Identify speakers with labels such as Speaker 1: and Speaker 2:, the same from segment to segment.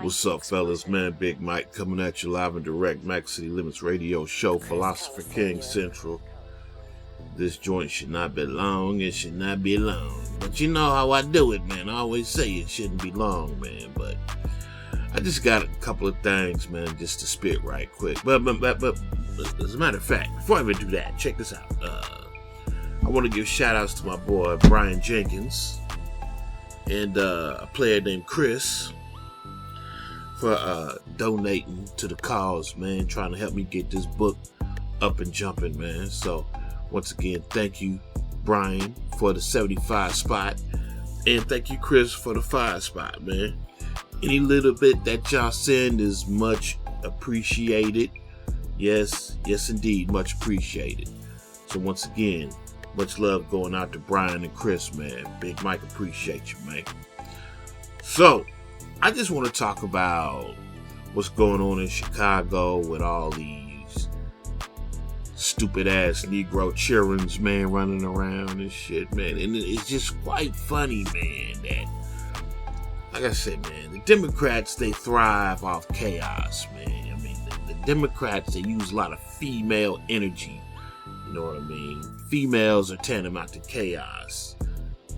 Speaker 1: What's up, fellas? Man, Big Mike coming at you live and direct. Max City Limits Radio Show, Philosopher King Central. This joint should not be long. It should not be long. But you know how I do it, man. I always say it shouldn't be long, man. But I just got a couple of things, man, just to spit right quick. But as a matter of fact, before I even do that, check this out. I want to give shout outs to my boy Brian Jenkins and a player named Chris for donating to the cause, man, trying to help me get this book up and jumping, man. So once again, thank you, Brian, for the 75 spot, and thank you, Chris, for the 5 spot, man. Any little bit that y'all send is much appreciated. Yes, indeed, much appreciated. So once again, much love going out to Brian and Chris, man. Big Mike, appreciate you, man. So I just want to talk about what's going on in Chicago with all these stupid ass Negro childrens, man, running around and shit, man. And it's just quite funny, man, that, like I said, man, the Democrats, they thrive off chaos, man. I mean, the Democrats, they use a lot of female energy, you know what I mean? Females are tantamount to chaos.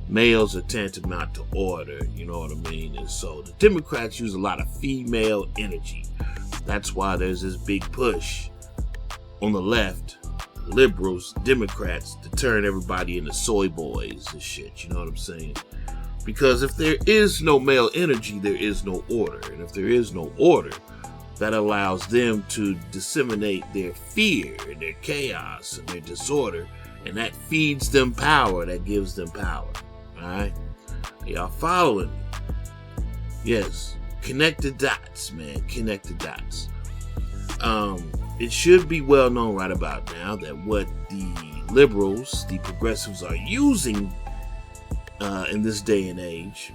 Speaker 1: Males are tantamount to order, you know what I mean? And so the Democrats use a lot of female energy. That's why there's this big push on the left, liberals, Democrats, to turn everybody into soy boys and shit, you know what I'm saying? Because if there is no male energy, there is no order. And if there is no order, that allows them to disseminate their fear and their chaos and their disorder. And that feeds them power, that gives them power. Alright? Y'all following me? Yes. Connect the dots, man. Connect the dots. It should be well known right about now that what the liberals, the progressives, are using in this day and age.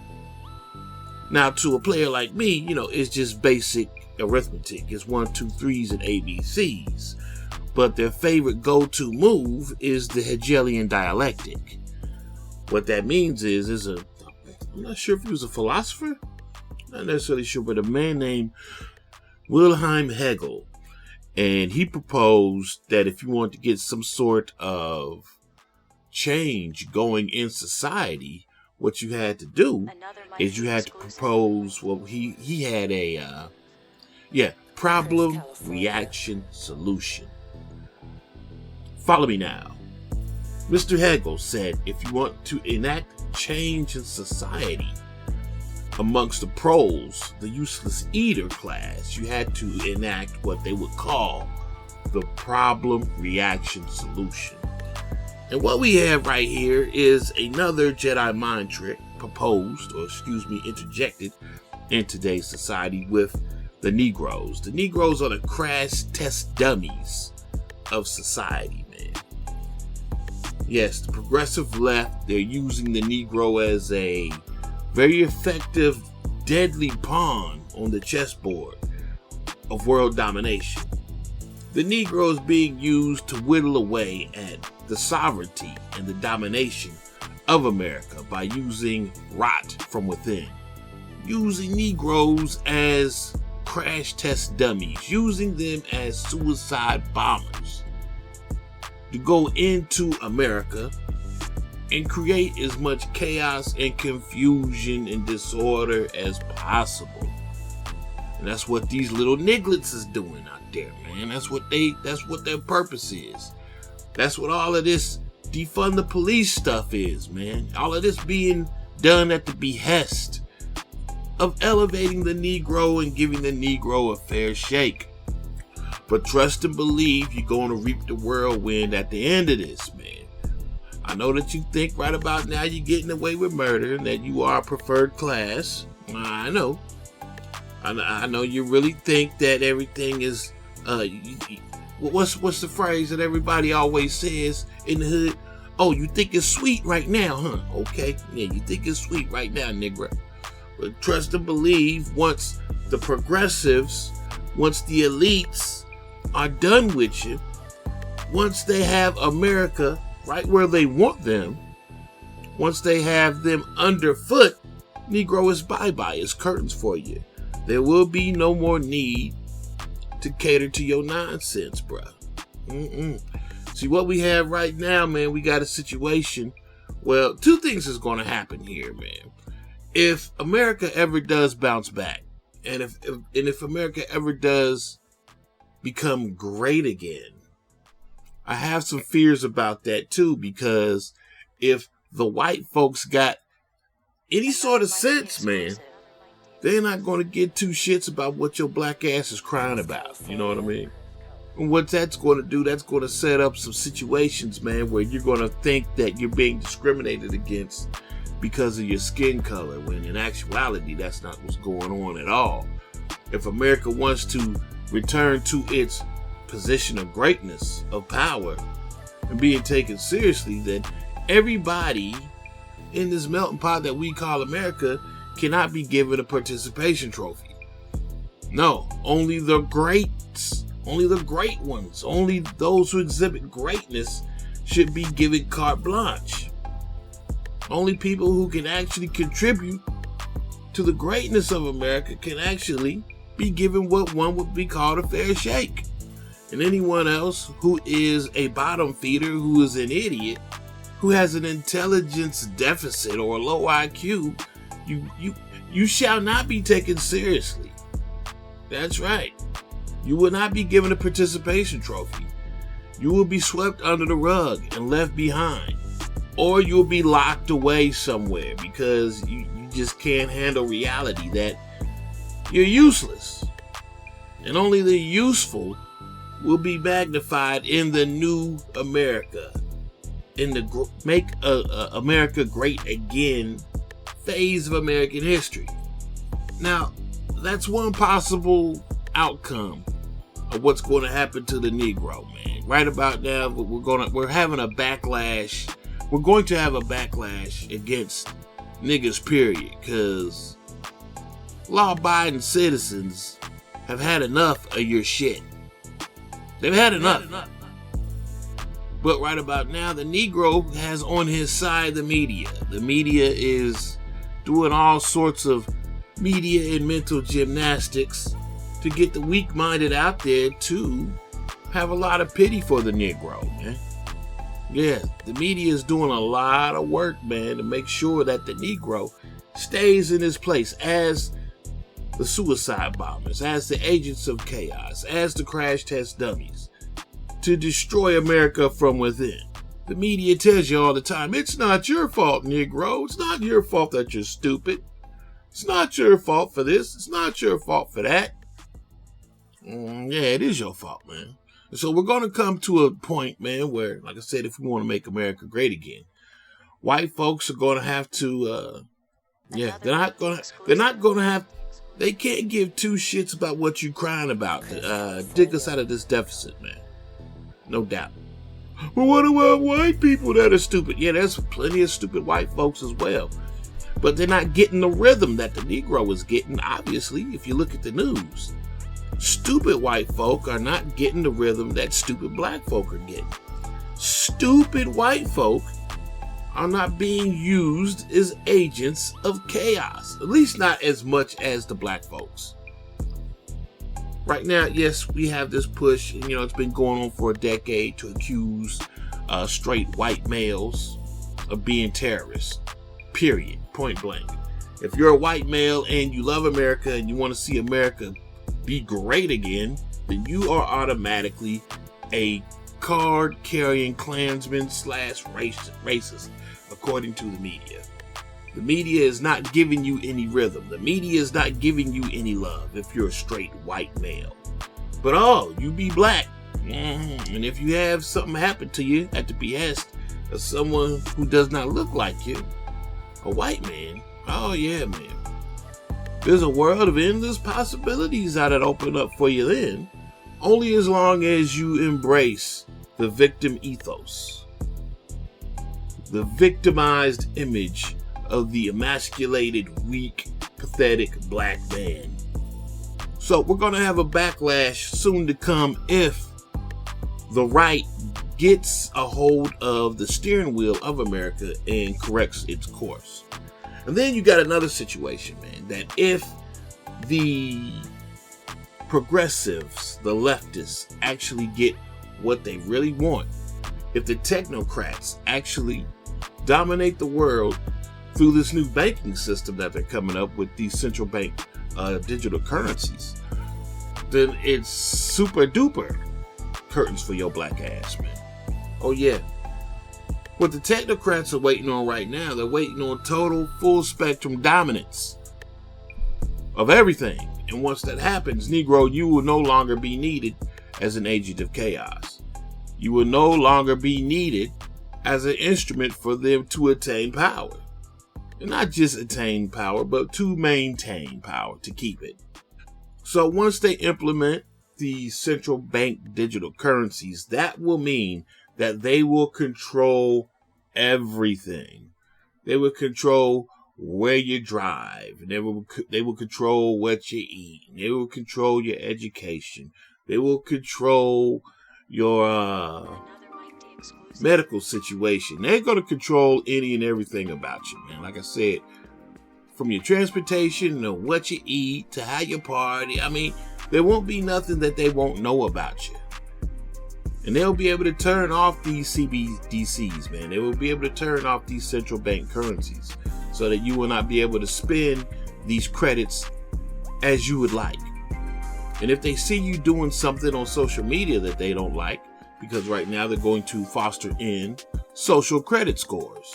Speaker 1: Now, to a player like me, you know, it's just basic arithmetic. It's 1, 2, 3s and ABCs. But their favorite go-to move is the Hegelian dialectic. What that means is I'm not sure if he was a philosopher, not necessarily sure, but a man named Wilhelm Hegel. And he proposed that if you want to get some sort of change going in society, what you had to do is you had to propose, well, he had a, problem, reaction, solution. Follow me now. Mr. Hegel said if you want to enact change in society amongst the proles, the useless eater class, you had to enact what they would call the problem, reaction, solution. And what we have right here is another Jedi mind trick interjected in today's society with the Negroes. The Negroes are the crash test dummies of society, man. Yes, the progressive left, they're using the Negro as a very effective, deadly pawn on the chessboard of world domination. The Negro is being used to whittle away at the sovereignty and the domination of America by using rot from within. Using Negroes as crash test dummies, using them as suicide bombers to go into America and create as much chaos and confusion and disorder as possible. And that's what these little nigglets is doing out there, man. That's what their purpose is. That's what all of this defund the police stuff is, man. All of this being done at the behest of elevating the Negro and giving the Negro a fair shake. But trust and believe you're going to reap the whirlwind at the end of this, man. I know that you think right about now you're getting away with murder and that you are a preferred class. I know. I know you really think that everything is, what's the phrase that everybody always says in the hood? Oh, you think it's sweet right now, huh? Okay. Yeah, you think it's sweet right now, nigga. But trust and believe once the progressives, once the elites are done with you, once they have America right where they want them, once they have them underfoot, Negro is bye-bye. It's curtains for you. There will be no more need to cater to your nonsense, bruh. See, what we have right now, man, we got a situation. Well, two things is going to happen here, man. If America ever does bounce back, and if America ever does become great again, I have some fears about that too, because if the white folks got any sort of sense, man, they're not going to get two shits about what your black ass is crying about. You know what I mean? And what that's going to do, that's going to set up some situations, man, where you're going to think that you're being discriminated against because of your skin color, when in actuality, that's not what's going on at all. If America wants to return to its position of greatness, of power, and being taken seriously, then everybody in this melting pot that we call America cannot be given a participation trophy. No, only the greats, only the great ones, only those who exhibit greatness should be given carte blanche. Only people who can actually contribute to the greatness of America can actually be given what one would be called a fair shake. And anyone else who is a bottom feeder, who is an idiot, who has an intelligence deficit or a low IQ, you shall not be taken seriously. That's right. You will not be given a participation trophy. You will be swept under the rug and left behind. Or you'll be locked away somewhere because you just can't handle reality that you're useless. And only the useful will be magnified in the new America, in the make America great again phase of American history. Now, that's one possible outcome of what's going to happen to the Negro, man. Right about now, we're having a backlash. We're going to have a backlash against niggas, period, because law-abiding citizens have had enough of your shit. They've had enough. But right about now, the Negro has on his side the media. The media is doing all sorts of media and mental gymnastics to get the weak-minded out there to have a lot of pity for the Negro, man. Yeah, the media is doing a lot of work, man, to make sure that the Negro stays in his place as the suicide bombers, as the agents of chaos, as the crash test dummies, to destroy America from within. The media tells you all the time, it's not your fault, Negro. It's not your fault that you're stupid. It's not your fault for this. It's not your fault for that. Yeah, it is your fault, man. And so we're going to come to a point, man, where, like I said, if we want to make America great again, white folks are going to have to, they can't give two shits about what you're crying about. Dig us out of this deficit, man. No doubt. Well, what about white people that are stupid? Yeah, there's plenty of stupid white folks as well. But they're not getting the rhythm that the Negro is getting, obviously, if you look at the news. Stupid white folk are not getting the rhythm that stupid black folk are getting. Stupid white folk are not being used as agents of chaos. At least not as much as the black folks. Right now, yes, we have this push, and it's been going on for a decade to accuse straight white males of being terrorists. Period. Point blank. If you're a white male and you love America and you want to see America be great again, then you are automatically a card-carrying Klansman / racist, according to the media. The media is not giving you any rhythm. The media is not giving you any love if you're a straight white male. But you be black. And if you have something happen to you at the behest of someone who does not look like you, a white man, oh yeah, man. There's a world of endless possibilities that open up for you then, only as long as you embrace the victim ethos, the victimized image of the emasculated, weak, pathetic black man. So we're going to have a backlash soon to come if the right gets a hold of the steering wheel of America and corrects its course. And then you got another situation, man, that if the progressives, the leftists, actually get what they really want, if the technocrats actually dominate the world through this new banking system that they're coming up with, these central bank digital currencies, then it's super duper curtains for your black ass, man. Oh yeah. What the technocrats are waiting on right now, they're waiting on total full spectrum dominance of everything. And once that happens, Negro, you will no longer be needed as an agent of chaos. You will no longer be needed as an instrument for them to attain power. And not just attain power, but to maintain power, to keep it. So once they implement the central bank digital currencies, that will mean that they will control everything. They will control where you drive. They will control what you eat. They will control your education. They will control your medical situation. They're going to control any and everything about you, man. Like I said, from your transportation to what you eat to how you party. I mean, there won't be nothing that they won't know about you. And they'll be able to turn off these CBDCs, man. They will be able to turn off these central bank currencies so that you will not be able to spend these credits as you would like. And if they see you doing something on social media that they don't like, because right now they're going to foster in social credit scores.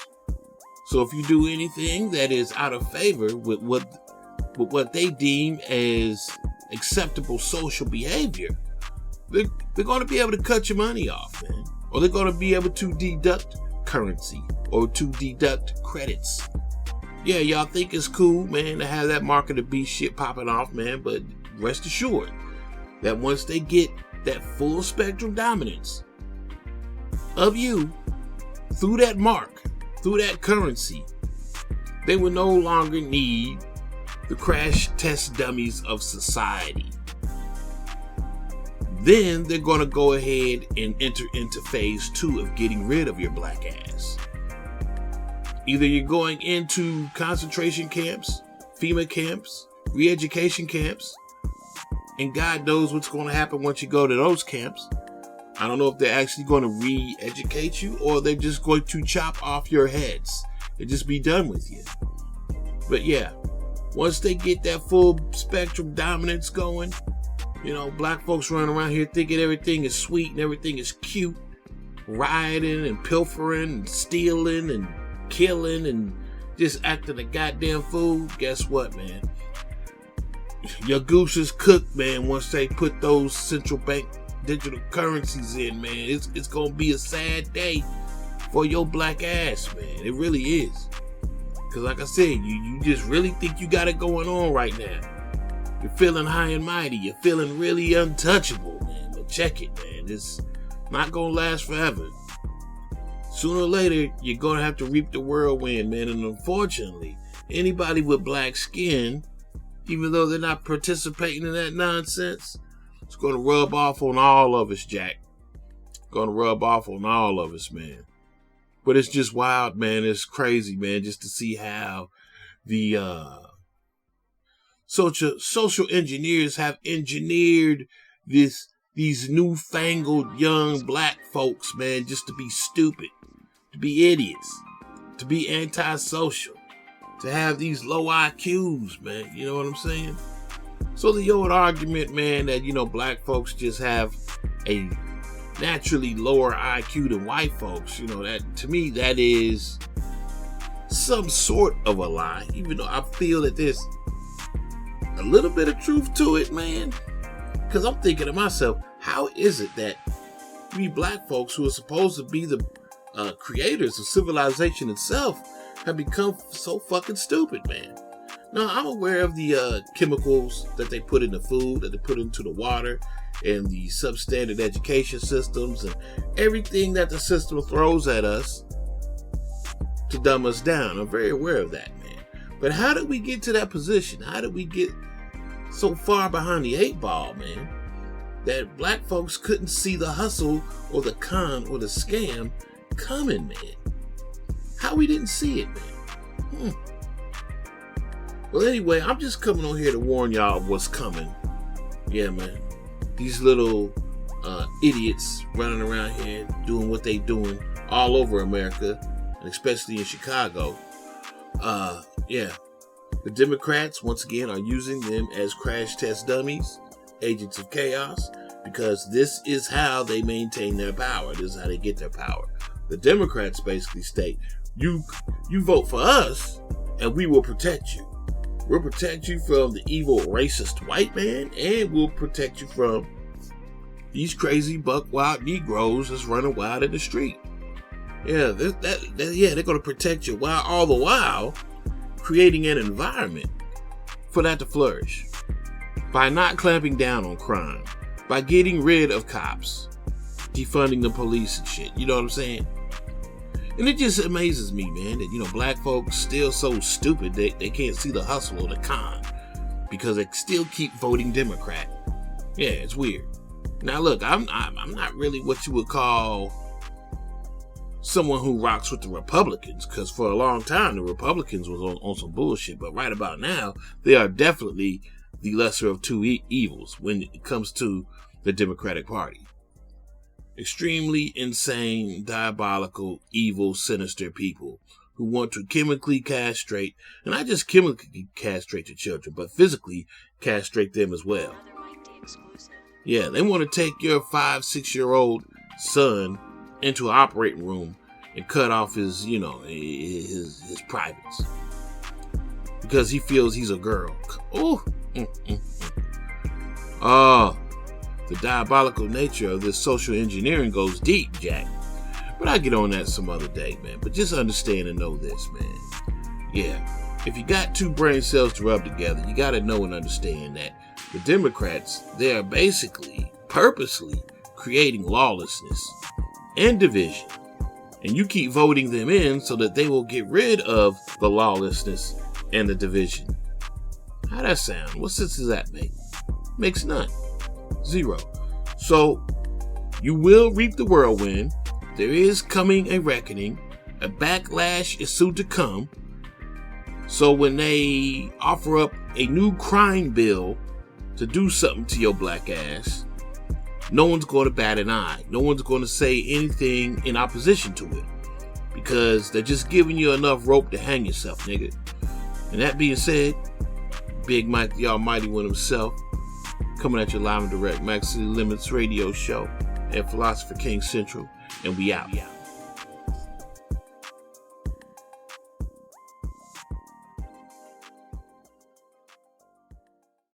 Speaker 1: So if you do anything that is out of favor with what they deem as acceptable social behavior, they're going to be able to cut your money off, man. Or they're going to be able to deduct currency or to deduct credits. Yeah, y'all think it's cool, man, to have that mark of the beast shit popping off, man, but rest assured that once they get that full spectrum dominance of you through that mark, through that currency, they will no longer need the crash test dummies of society. Then they're going to go ahead and enter into phase 2 of getting rid of your black ass. Either you're going into concentration camps, FEMA camps, re-education camps, and God knows what's going to happen once you go to those camps. I don't know if they're actually going to re-educate you or they're just going to chop off your heads and just be done with you. But yeah, once they get that full spectrum dominance going, you know, black folks running around here thinking everything is sweet and everything is cute, rioting and pilfering and stealing and killing and just acting a goddamn fool. Guess what, man? Your goose is cooked, man, once they put those central bank digital currencies in, man. It's gonna be a sad day for your black ass, man. It really is. Because like I said, you just really think you got it going on right now. You're feeling high and mighty. You're feeling really untouchable, man. But check it, man. It's not gonna last forever. Sooner or later, you're gonna have to reap the whirlwind, man. And unfortunately, anybody with black skin, even though they're not participating in that nonsense, it's going to rub off on all of us, Jack. Going to rub off on all of us, man. But it's just wild, man. It's crazy, man, just to see how the social engineers have engineered these newfangled young black folks, man, just to be stupid, to be idiots, to be antisocial, to have these low IQs, man. You know what I'm saying? So the old argument, man, that, you know, black folks just have a naturally lower IQ than white folks, you know, that to me, that is some sort of a lie, even though I feel that there's a little bit of truth to it, man. Because I'm thinking to myself, how is it that we black folks who are supposed to be the creators of civilization itself have become so fucking stupid, man? Now, I'm aware of the chemicals that they put in the food, that they put into the water, and the substandard education systems, and everything that the system throws at us to dumb us down. I'm very aware of that, man. But how did we get to that position? How did we get so far behind the 8 ball, man, that black folks couldn't see the hustle or the con or the scam coming, man? How we didn't see it, man? Well, anyway, I'm just coming on here to warn y'all of what's coming. Yeah, man. These little idiots running around here doing what they doing all over America, and especially in Chicago. Yeah. The Democrats, once again, are using them as crash test dummies, agents of chaos, because this is how they maintain their power. This is how they get their power. The Democrats basically state, you vote for us, and we will protect you. We'll protect you from the evil racist white man, and we'll protect you from these crazy buck wild Negroes that's running wild in the street. Yeah, they're going to protect you while all the while creating an environment for that to flourish. By not clamping down on crime, by getting rid of cops, defunding the police and shit. You know what I'm saying? And it just amazes me, man, that, black folks still so stupid they can't see the hustle or the con because they still keep voting Democrat. Yeah, it's weird. Now, look, I'm not really what you would call someone who rocks with the Republicans, because for a long time, the Republicans was on some bullshit. But right about now, they are definitely the lesser of two evils when it comes to the Democratic Party. Extremely insane, diabolical, evil, sinister people who want to chemically castrate, and not just chemically castrate the children, but physically castrate them as well. Yeah, they want to take your 5-6-year-old son into an operating room and cut off his privates because he feels he's a girl. The diabolical nature of this social engineering goes deep, Jack. But I'll get on that some other day, man. But just understand and know this, man. Yeah, if you got two brain cells to rub together, you got to know and understand that the Democrats, they are basically, purposely creating lawlessness and division. And you keep voting them in so that they will get rid of the lawlessness and the division. How that sound? What sense does that make? Makes none. Zero. So, you will reap the whirlwind. There is coming a reckoning. A backlash is soon to come. So when they offer up a new crime bill to do something to your black ass, no one's going to bat an eye. No one's going to say anything in opposition to it, because they're just giving you enough rope to hang yourself, nigga. And that being said, Big Mike, the Almighty One himself, coming at you live and direct, Max City Limits radio show at Philosopher King Central, and we out.